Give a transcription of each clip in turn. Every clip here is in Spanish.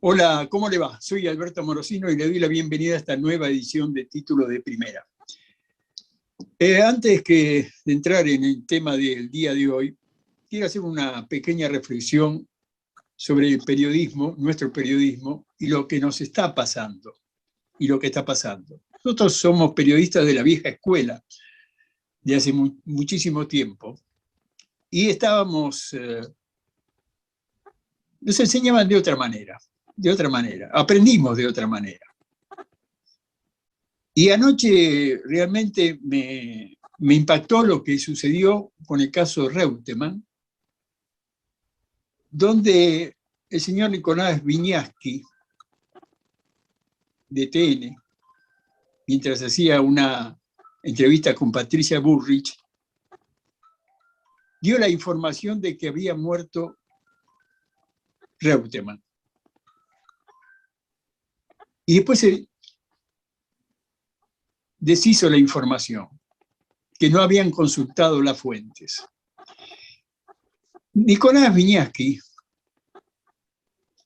Hola, ¿cómo le va? Soy Alberto Morosino y le doy la bienvenida a esta nueva edición de Título de Primera. Antes de entrar en el tema del día de hoy, quiero hacer una pequeña reflexión sobre el periodismo, nuestro periodismo, y lo que nos está pasando, y lo que está pasando. Nosotros somos periodistas de la vieja escuela, de hace muchísimo tiempo, y nos enseñaban de otra manera, aprendimos de otra manera. Y anoche realmente me impactó lo que sucedió con el caso Reutemann, donde el señor Nicolás Viñaski, de TN, mientras hacía una entrevista con Patricia Bullrich, dio la información de que había muerto Reutemann. Y después se deshizo la información, que no habían consultado las fuentes. Nicolás Viñaski,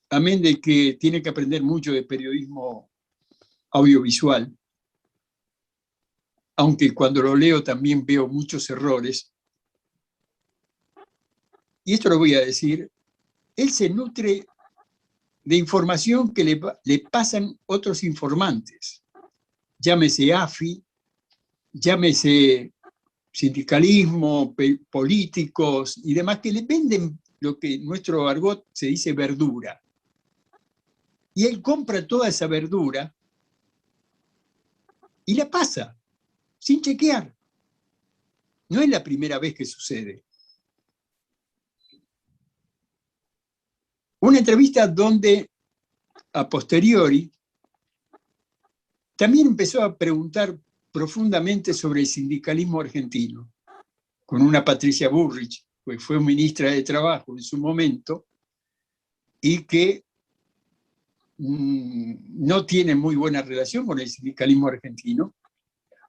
amén de que tiene que aprender mucho de periodismo audiovisual, aunque cuando lo leo también veo muchos errores, y esto lo voy a decir, él se nutre de información que le pasan otros informantes, llámese AFI, llámese sindicalismo, políticos y demás, que le venden lo que en nuestro argot se dice verdura. Y él compra toda esa verdura y la pasa, sin chequear. No es la primera vez que sucede. Una entrevista donde, a posteriori, también empezó a preguntar profundamente sobre el sindicalismo argentino, con una Patricia Bullrich, que fue ministra de Trabajo en su momento, y que no tiene muy buena relación con el sindicalismo argentino,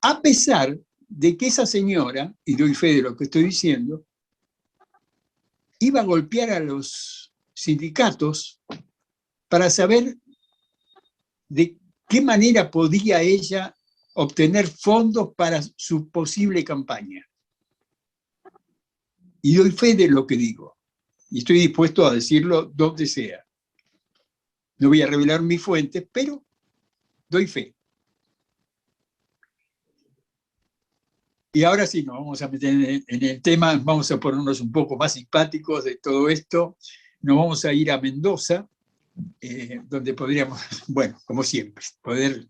a pesar de que esa señora, y doy fe de lo que estoy diciendo, iba a golpear a los sindicatos para saber de qué manera podía ella obtener fondos para su posible campaña. Y doy fe de lo que digo. Y estoy dispuesto a decirlo donde sea. No voy a revelar mis fuentes, pero doy fe. Y ahora sí, nos vamos a meter en el tema, vamos a ponernos un poco más simpáticos de todo esto. Nos vamos a ir a Mendoza, donde podríamos, bueno, como siempre, poder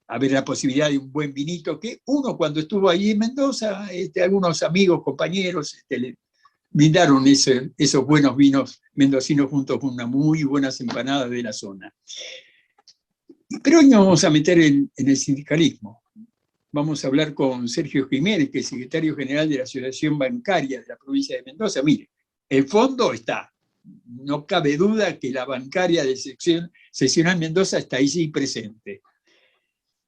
haber la posibilidad de un buen vinito, que uno cuando estuvo ahí en Mendoza, algunos amigos, compañeros, le brindaron esos buenos vinos mendocinos junto con unas muy buenas empanadas de la zona. Pero hoy nos vamos a meter en el sindicalismo. Vamos a hablar con Sergio Jiménez, que es secretario general de la Asociación Bancaria de la provincia de Mendoza. Mire, el fondo está. No cabe duda que la bancaria de seccional Mendoza está ahí presente.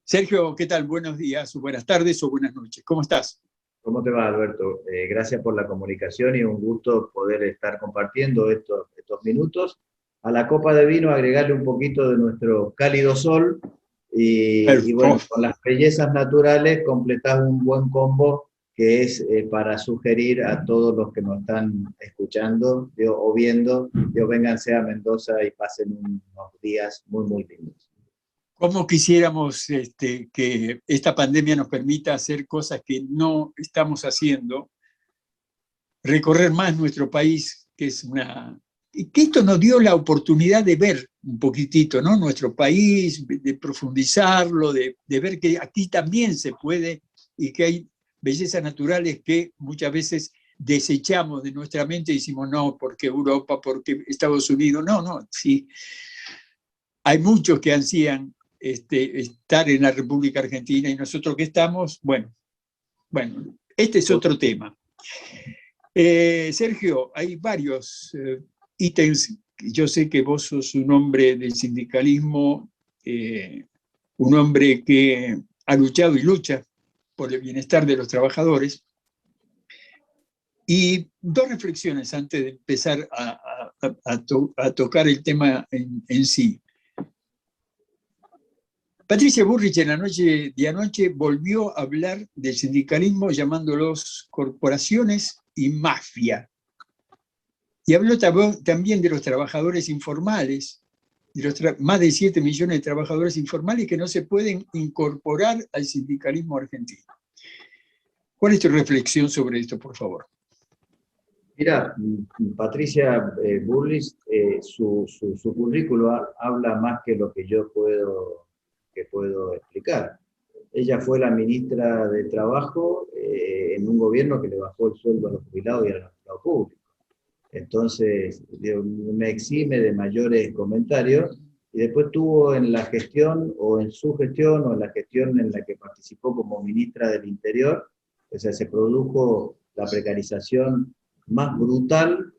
Sergio, ¿qué tal? Buenos días, o buenas tardes o buenas noches. ¿Cómo estás? ¿Cómo te va, Alberto? Gracias por la comunicación y un gusto poder estar compartiendo estos minutos. A la copa de vino agregarle un poquito de nuestro cálido sol y bueno, con las bellezas naturales completás un buen combo que es para sugerir a todos los que nos están escuchando o viendo, que vénganse a Mendoza y pasen unos días muy, muy lindos. ¿Cómo quisiéramos que esta pandemia nos permita hacer cosas que no estamos haciendo? Recorrer más nuestro país, que es que esto nos dio la oportunidad de ver un poquitito, ¿no? Nuestro país, de profundizarlo, de ver que aquí también se puede y que hay bellezas naturales que muchas veces desechamos de nuestra mente y decimos, no, porque Europa, porque Estados Unidos, no, sí. Hay muchos que ansían estar en la República Argentina y nosotros que estamos, bueno, este es otro tema. Sergio, hay varios ítems. Yo sé que vos sos un hombre del sindicalismo, un hombre que ha luchado y lucha por el bienestar de los trabajadores. Y dos reflexiones antes de empezar a tocar el tema en sí. Patricia Bullrich en la noche de anoche volvió a hablar del sindicalismo llamándolos corporaciones y mafia. Y habló también de los trabajadores informales, de los más de 7 millones de trabajadores informales que no se pueden incorporar al sindicalismo argentino. ¿Cuál es tu reflexión sobre esto, por favor? Mira, Patricia Bullrich, su currículo habla más que lo que yo puedo explicar. Ella fue la ministra de Trabajo en un gobierno que le bajó el sueldo a los jubilados y al empleado público. Entonces, me exime de mayores comentarios, y después tuvo en la gestión, o en su gestión, o en la gestión en la que participó como ministra del Interior, o sea, se produjo la precarización más brutal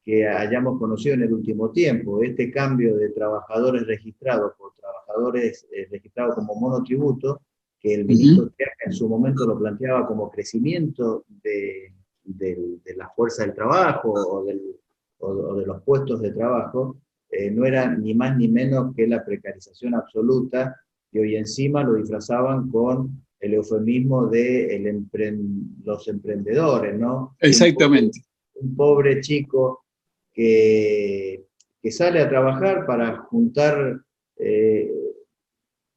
que hayamos conocido en el último tiempo. Este cambio de trabajadores registrados por trabajadores registrados como monotributo, que el ministro en su momento lo planteaba como crecimiento de la fuerza del trabajo o de los puestos de trabajo, no era ni más ni menos que la precarización absoluta, y hoy encima lo disfrazaban con el eufemismo de los emprendedores, ¿no? Exactamente. Un pobre chico que sale a trabajar para juntar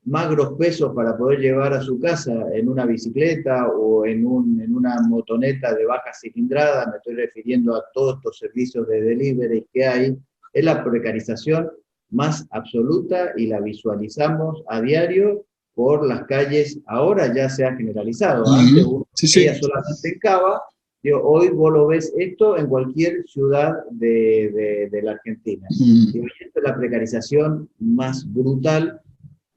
magros pesos para poder llevar a su casa en una bicicleta o en una motoneta de baja cilindrada, me estoy refiriendo a todos estos servicios de delivery que hay, es la precarización más absoluta, y la visualizamos a diario por las calles. Ahora ya se ha generalizado, antes uno veía solamente en Cava, hoy vos lo ves esto en cualquier ciudad de la Argentina. Esta es la precarización más brutal.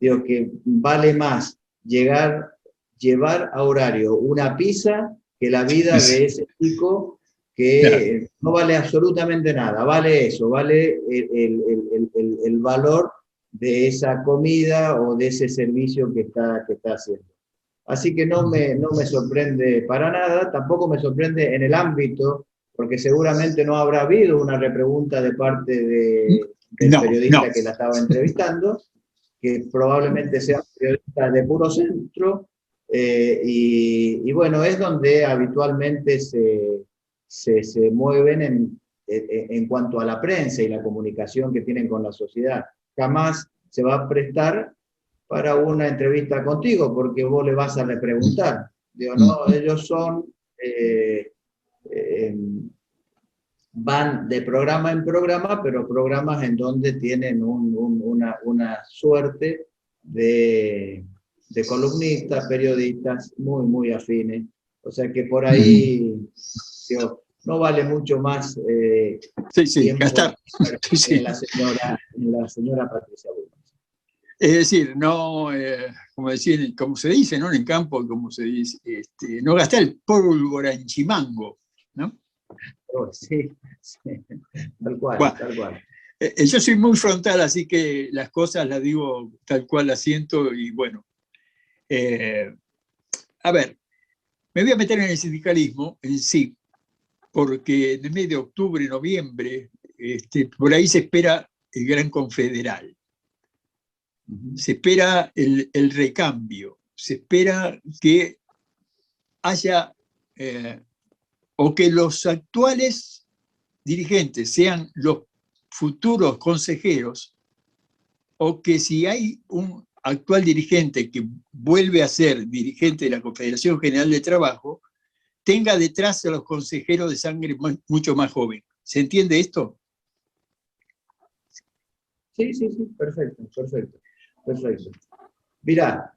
Digo, que vale más llevar a horario una pizza que la vida de ese chico que no vale absolutamente nada. Vale eso, vale el valor de esa comida o de ese servicio que está haciendo. Así que no me sorprende para nada, tampoco me sorprende en el ámbito, porque seguramente no habrá habido una repregunta de parte del periodista que la estaba entrevistando, que probablemente sea periodista de puro centro, y bueno, es donde habitualmente se mueven en cuanto a la prensa y la comunicación que tienen con la sociedad. Jamás se va a prestar para una entrevista contigo, porque vos le vas a repreguntar. Digo, no, ellos son... van de programa en programa, pero programas en donde tienen una suerte de columnistas, periodistas muy, muy afines. O sea que por ahí digo, no vale mucho más tiempo gastar. En la señora Patricia Bullrich. Es decir, no, como se dice, ¿no? En el campo, como se dice, no gastar el pólvora en chimango, ¿no? Oh, sí, tal cual, bueno, tal cual. Yo soy muy frontal, así que las cosas las digo tal cual las siento, y bueno. A ver, me voy a meter en el sindicalismo en sí, porque en el mes de octubre, noviembre, por ahí se espera el Gran Confederal. Se espera el recambio, se espera que haya, o que los actuales dirigentes sean los futuros consejeros, o que si hay un actual dirigente que vuelve a ser dirigente de la Confederación General de Trabajo, tenga detrás a los consejeros de sangre mucho más joven. ¿Se entiende esto? Sí, perfecto. Mirá,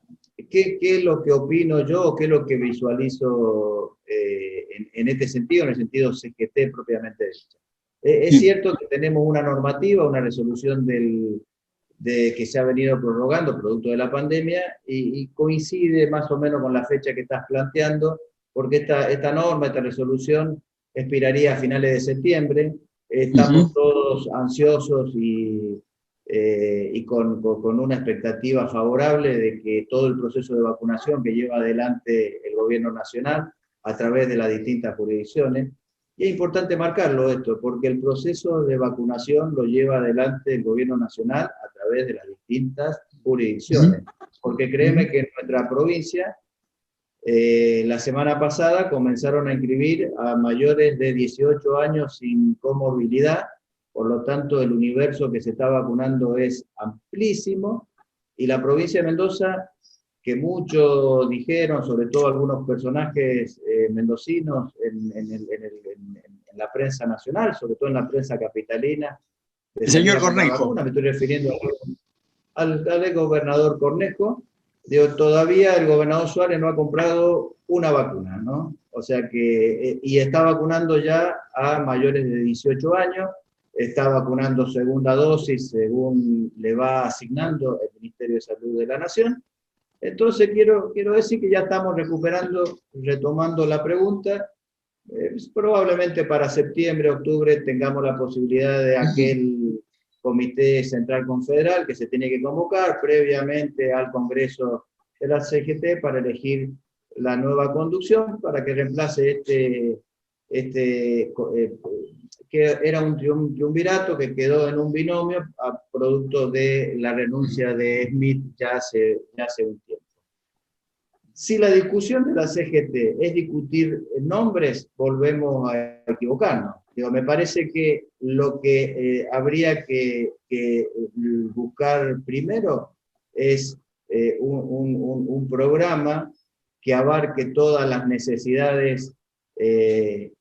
¿qué es lo que opino yo? ¿Qué es lo que visualizo en este sentido, en el sentido CGT propiamente dicho? Es cierto que tenemos una normativa, una resolución que se ha venido prorrogando producto de la pandemia, y coincide más o menos con la fecha que estás planteando, porque esta norma, esta resolución, expiraría a finales de septiembre. Estamos todos ansiosos y con una expectativa favorable de que todo el proceso de vacunación que lleva adelante el gobierno nacional a través de las distintas jurisdicciones, Y es importante marcarlo esto, porque el proceso de vacunación lo lleva adelante el gobierno nacional a través de las distintas jurisdicciones. Porque créeme que en nuestra provincia, la semana pasada comenzaron a inscribir a mayores de 18 años sin comorbilidad, por lo tanto el universo que se está vacunando es amplísimo, y la provincia de Mendoza, que muchos dijeron, sobre todo algunos personajes mendocinos en la prensa nacional, sobre todo en la prensa capitalina, el señor Cornejo. Me estoy refiriendo al gobernador Cornejo. Digo, todavía el gobernador Suárez no ha comprado una vacuna, ¿no? O sea que, y está vacunando ya a mayores de 18 años, está vacunando segunda dosis según le va asignando el Ministerio de Salud de la Nación. Entonces quiero decir que ya estamos retomando la pregunta. Probablemente para septiembre, octubre tengamos la posibilidad de aquel Comité Central Confederal que se tiene que convocar previamente al Congreso de la CGT para elegir la nueva conducción, para que reemplace que era un triunvirato que quedó en un binomio a producto de la renuncia de Smith ya hace un tiempo. Si la discusión de la CGT es discutir nombres, volvemos a equivocarnos. Digo, me parece que lo que habría que buscar primero es un programa que abarque todas las necesidades que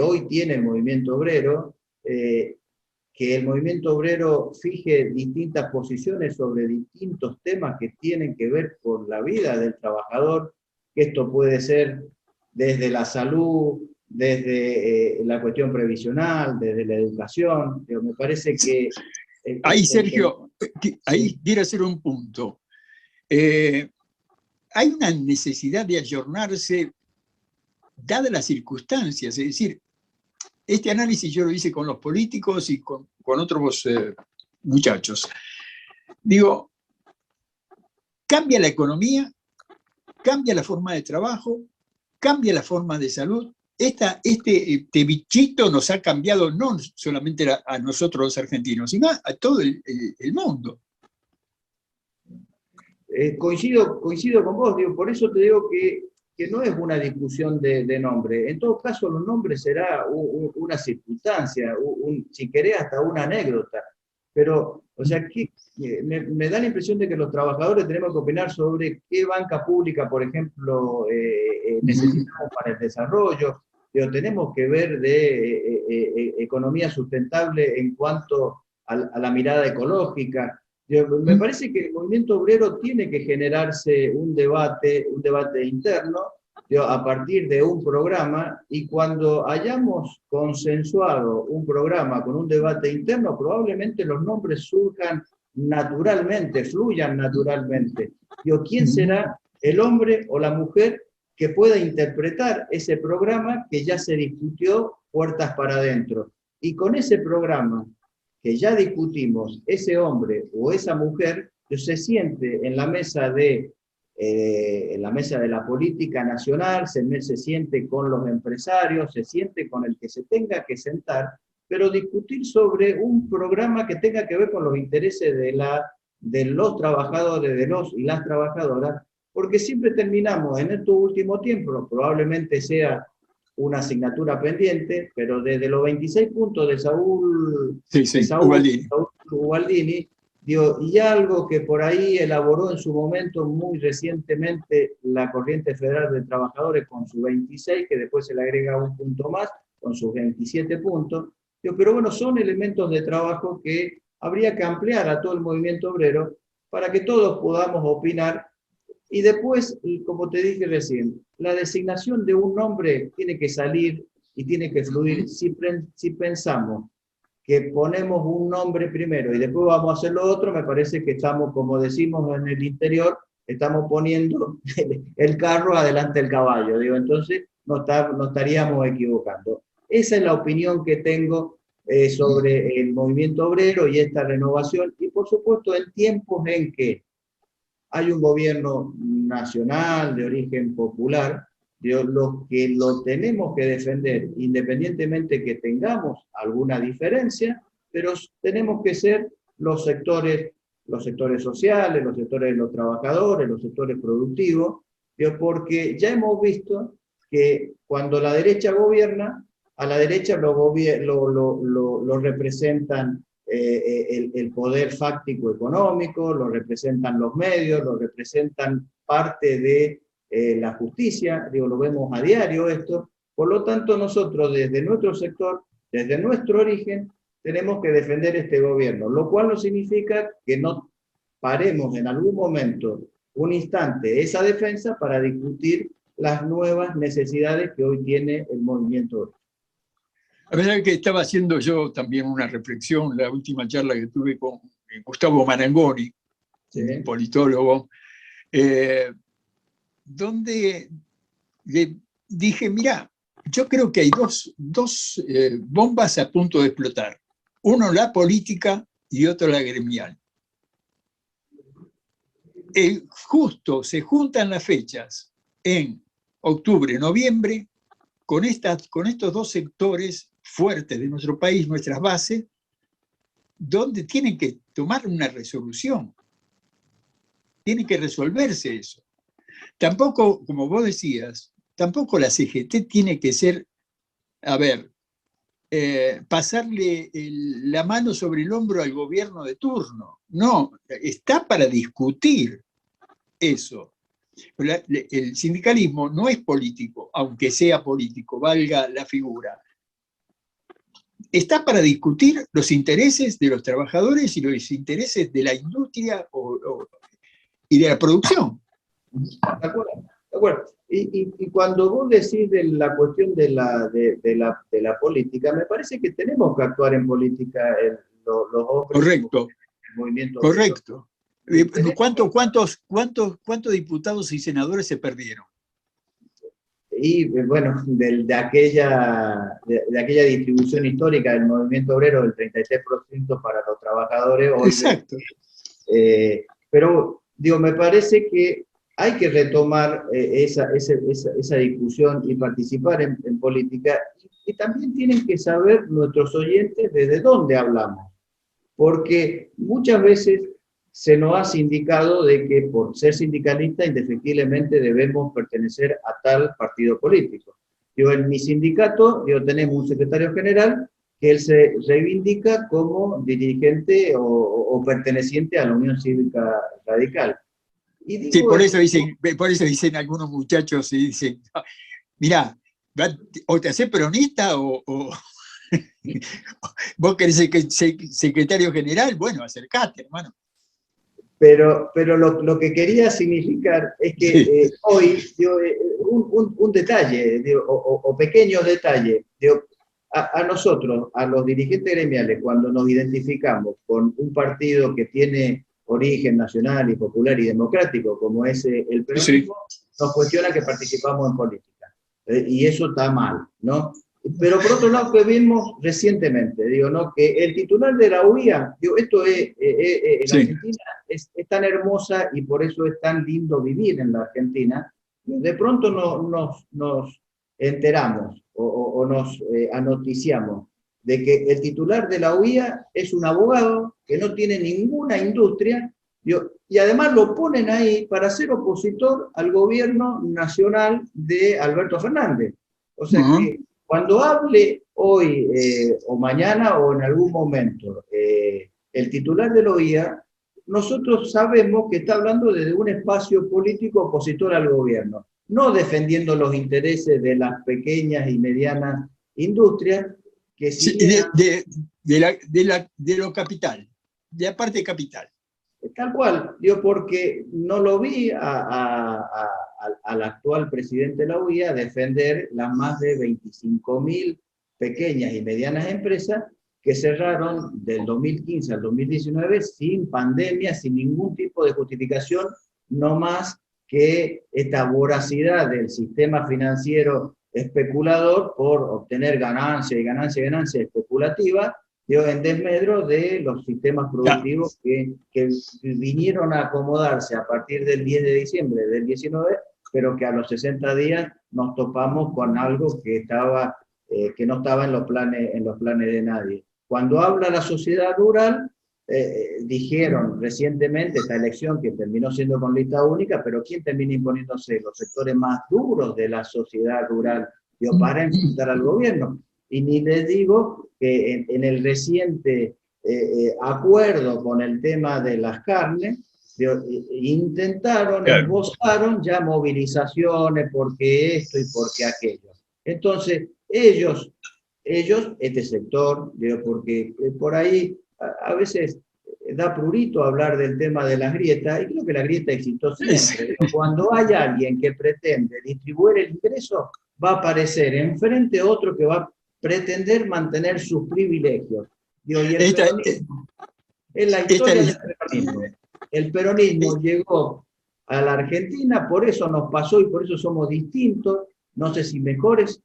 hoy tiene el movimiento obrero, que el movimiento obrero fije distintas posiciones sobre distintos temas que tienen que ver con la vida del trabajador, que esto puede ser desde la salud, desde la cuestión previsional, desde la educación. Pero me parece que... Ahí, Sergio, ahí quiero hacer un punto. Hay una necesidad de ayornarse dadas las circunstancias, es decir, este análisis yo lo hice con los políticos y con otros muchachos. Digo, cambia la economía, cambia la forma de trabajo, cambia la forma de salud. Este bichito nos ha cambiado no solamente a nosotros los argentinos, sino a todo el mundo. Coincido con vos, digo, por eso te digo que no es una discusión de nombre. En todo caso, los nombres será una circunstancia, si querés hasta una anécdota. Pero, o sea, me da la impresión de que los trabajadores tenemos que opinar sobre qué banca pública, por ejemplo, necesitamos para el desarrollo. Pero tenemos que ver de economía sustentable en cuanto a la mirada ecológica. Me parece que el movimiento obrero tiene que generarse un debate interno a partir de un programa, y cuando hayamos consensuado un programa con un debate interno, probablemente los nombres surjan naturalmente, fluyan naturalmente. ¿Quién será el hombre o la mujer que pueda interpretar ese programa que ya se discutió puertas para adentro? Y con ese programa que ya discutimos, ese hombre o esa mujer se siente en la mesa de la política nacional, se siente con los empresarios, se siente con el que se tenga que sentar, pero discutir sobre un programa que tenga que ver con los intereses de los trabajadores, de los y las trabajadoras, porque siempre terminamos en estos últimos tiempos, probablemente sea una asignatura pendiente, pero desde los 26 puntos de Saúl Ubaldini, y algo que por ahí elaboró en su momento muy recientemente la Corriente Federal de Trabajadores con su 26, que después se le agrega un punto más, con sus 27 puntos, pero bueno, son elementos de trabajo que habría que ampliar a todo el movimiento obrero para que todos podamos opinar. Y después, como te dije recién, la designación de un nombre tiene que salir y tiene que fluir. Si pensamos que ponemos un nombre primero y después vamos a hacer lo otro, me parece que estamos, como decimos en el interior, estamos poniendo el carro adelante del caballo. Entonces nos estaríamos equivocando. Esa es la opinión que tengo sobre el movimiento obrero y esta renovación. Y por supuesto, en tiempos en que hay un gobierno nacional de origen popular, Los que lo tenemos que defender, independientemente que tengamos alguna diferencia, pero tenemos que ser los sectores sociales, los sectores de los trabajadores, los sectores productivos, porque ya hemos visto que cuando la derecha gobierna, a la derecha lo representan el poder fáctico económico, lo representan los medios, lo representan parte de la justicia, lo vemos a diario esto. Por lo tanto, nosotros desde nuestro sector, desde nuestro origen, tenemos que defender este gobierno, lo cual no significa que no paremos en algún momento, un instante, esa defensa para discutir las nuevas necesidades que hoy tiene el movimiento. La verdad que estaba haciendo yo también una reflexión, la última charla que tuve con Gustavo Marangoni, ¿sí?, un politólogo, donde le dije, mira, yo creo que hay dos bombas a punto de explotar. Uno la política y otro la gremial. Justo se juntan las fechas en octubre, noviembre, con estos dos sectores fuertes de nuestro país, nuestras bases, donde tienen que tomar una resolución. Tiene que resolverse eso. Tampoco, como vos decías, tampoco la CGT tiene que ser, pasarle la mano sobre el hombro al gobierno de turno. No, está para discutir eso. El sindicalismo no es político, aunque sea político, valga la figura. Está para discutir los intereses de los trabajadores y los intereses de la industria y de la producción. De acuerdo. Y cuando vos decís de la cuestión de la política, me parece que tenemos que actuar en política los hombres. Correcto. El movimiento. Correcto. ¿Cuántos diputados y senadores se perdieron? Y bueno, de aquella distribución histórica del movimiento obrero del 33% para los trabajadores. Hoy, exacto. Pero me parece que hay que retomar esa discusión y participar en política, y también tienen que saber nuestros oyentes desde dónde hablamos, porque muchas veces se nos ha indicado de que por ser sindicalista indefectiblemente debemos pertenecer a tal partido político. En mi sindicato tenemos un secretario general que él se reivindica como dirigente o perteneciente a la Unión Cívica Radical. Y digo, sí, por eso dicen algunos muchachos, y dicen, mirá, o te haces peronista o vos querés ser secretario general, bueno, acercate, hermano. Pero lo que quería significar es que sí, hoy, un detalle, o pequeños detalles, a nosotros, a los dirigentes gremiales, cuando nos identificamos con un partido que tiene origen nacional y popular y democrático, como es el peronismo, sí, nos cuestiona que participamos en política. Y eso está mal, ¿no? Pero por otro lado, que vimos recientemente, ¿no? Que el titular de la UIA, esto en sí, Argentina es tan hermosa y por eso es tan lindo vivir en la Argentina, de pronto nos enteramos o nos anoticiamos de que el titular de la UIA es un abogado que no tiene ninguna industria, y además lo ponen ahí para ser opositor al gobierno nacional de Alberto Fernández. O sea que cuando hable hoy o mañana o en algún momento el titular de la OIA, nosotros sabemos que está hablando desde un espacio político opositor al gobierno, no defendiendo los intereses de las pequeñas y medianas industrias, que sí, de lo capital, de la parte capital. Tal cual, porque no lo vi al actual presidente de la UIA defender las más de 25.000 pequeñas y medianas empresas que cerraron del 2015 al 2019 sin pandemia, sin ningún tipo de justificación, no más que esta voracidad del sistema financiero especulador por obtener ganancia y ganancia especulativa, en desmedro de los sistemas productivos que vinieron a acomodarse a partir del 10 de diciembre del 19 pero que a los 60 días nos topamos con algo que no estaba en los planes de nadie. Cuando habla la sociedad rural, dijeron recientemente esta elección que terminó siendo con lista única, pero ¿quién termina imponiéndose? Los sectores más duros de la sociedad rural, para enfrentar al gobierno. Y ni les digo que en el reciente acuerdo con el tema de las carnes, intentaron, claro, esbozaron ya movilizaciones porque esto y porque aquello. Entonces, ellos este sector, porque por ahí a veces da prurito hablar del tema de las grietas, y creo que la grieta existió siempre. Cuando hay alguien que pretende distribuir el ingreso, va a aparecer enfrente otro que va a pretender mantener sus privilegios. Y el peronismo, es la historia del peronismo. El peronismo llegó a la Argentina, por eso nos pasó y por eso somos distintos, no sé si mejores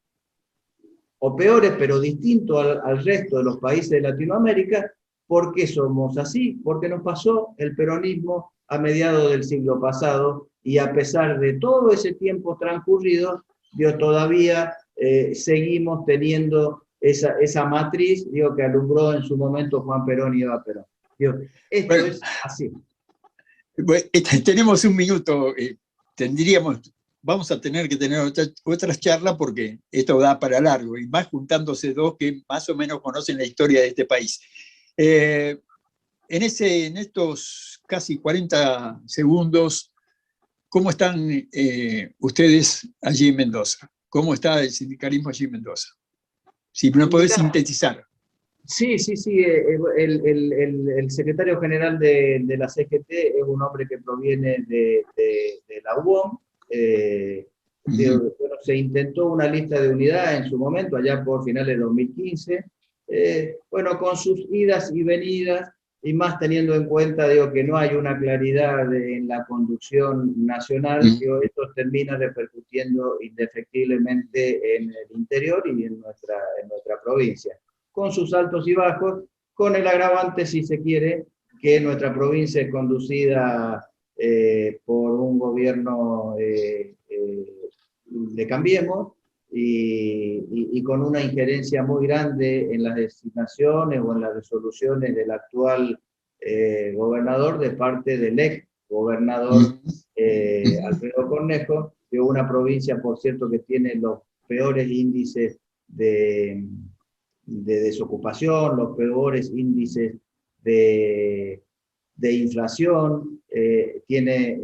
o peores, pero distintos al resto de los países de Latinoamérica. ¿Por qué somos así? Porque nos pasó el peronismo a mediados del siglo pasado, y a pesar de todo ese tiempo transcurrido, todavía seguimos teniendo esa matriz, que alumbró en su momento Juan Perón y Eva Perón. Esto es así. Bueno, tenemos un minuto, vamos a tener que tener otras charlas porque esto da para largo, y más juntándose dos que más o menos conocen la historia de este país. En estos casi 40 segundos, ¿cómo están ustedes allí en Mendoza? ¿Cómo está el sindicalismo allí en Mendoza? Si me lo podés sintetizar. Sí. El secretario general de la CGT es un hombre que proviene de la UOM. Se intentó una lista de unidad en su momento, allá por finales de 2015. Con sus idas y venidas, y más teniendo en cuenta que no hay una claridad en la conducción nacional, esto termina repercutiendo indefectiblemente en el interior y en nuestra provincia, con sus altos y bajos, con el agravante, si se quiere, que nuestra provincia es conducida por un gobierno de Cambiemos, y con una injerencia muy grande en las designaciones o en las resoluciones del actual gobernador de parte del ex gobernador Alfredo Cornejo, que es una provincia, por cierto, que tiene los peores índices de desocupación, los peores índices de inflación, tiene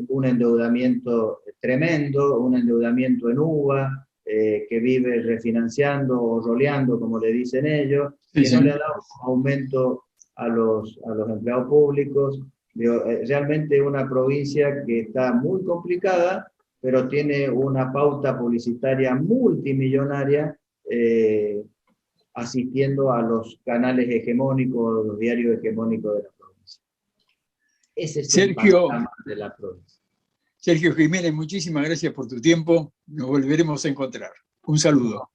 un endeudamiento tremendo, un endeudamiento en UVA, que vive refinanciando o roleando, como le dicen ellos, que no le ha dado aumento a los empleados públicos. Realmente es una provincia que está muy complicada, pero tiene una pauta publicitaria multimillonaria, asistiendo a los canales hegemónicos, los diarios hegemónicos de la provincia. Ese es el panorama de la provincia. Sergio Jiménez, muchísimas gracias por tu tiempo. Nos volveremos a encontrar. Un saludo.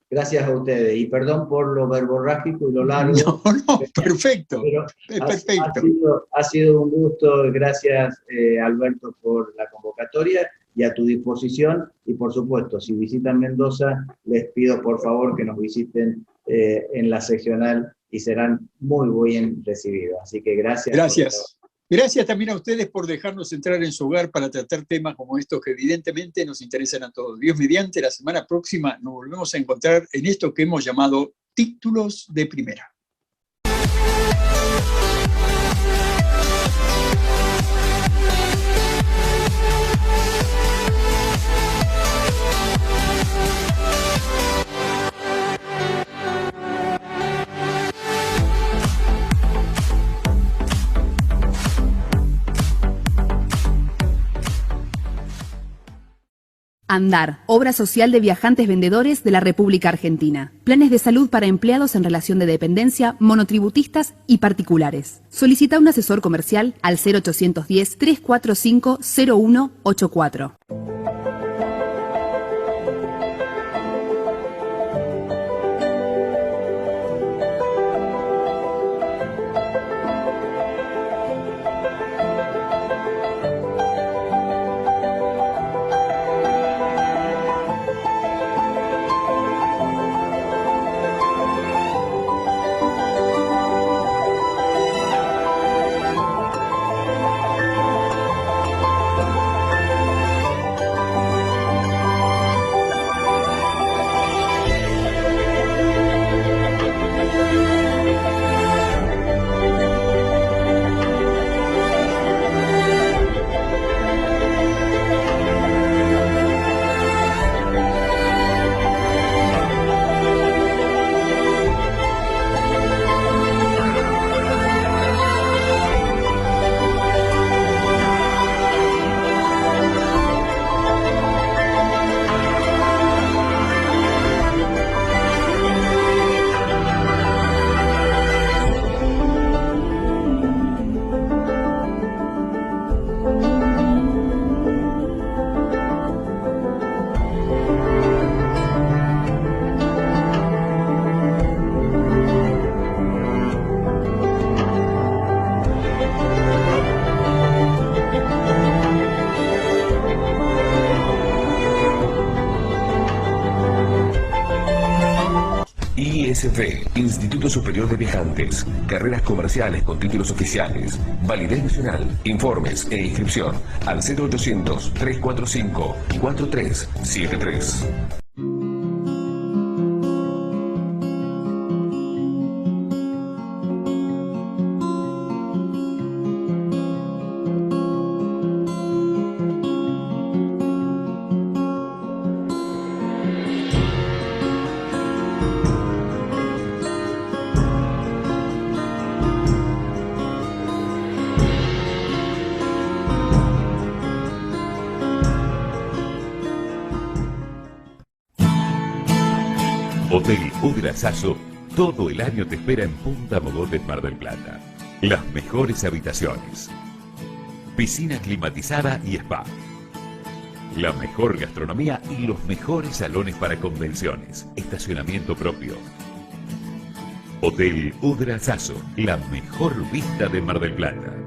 Gracias a ustedes, y perdón por lo verborrágico y lo largo. No, perfecto. Perfecto. Ha sido un gusto. Gracias, Alberto, por la convocatoria, y a tu disposición. Y por supuesto, si visitan Mendoza, les pido por favor que nos visiten en la seccional, y serán muy bien recibidos. Así que gracias. Gracias. Gracias también a ustedes por dejarnos entrar en su hogar para tratar temas como estos que evidentemente nos interesan a todos. Dios mediante, la semana próxima nos volvemos a encontrar en esto que hemos llamado Títulos de Primera. Andar, obra social de viajantes vendedores de la República Argentina. Planes de salud para empleados en relación de dependencia, monotributistas y particulares. Solicita un asesor comercial al 0810-345-0184. ISF, Instituto Superior de Viajantes. Carreras comerciales con títulos oficiales. Validez nacional. Informes e inscripción al 0800-345-4373. Hotel Udra Sasso, todo el año te espera en Punta Mogotes, Mar del Plata. Las mejores habitaciones, piscina climatizada y spa, la mejor gastronomía y los mejores salones para convenciones, estacionamiento propio. Hotel Udra Sasso, la mejor vista de Mar del Plata.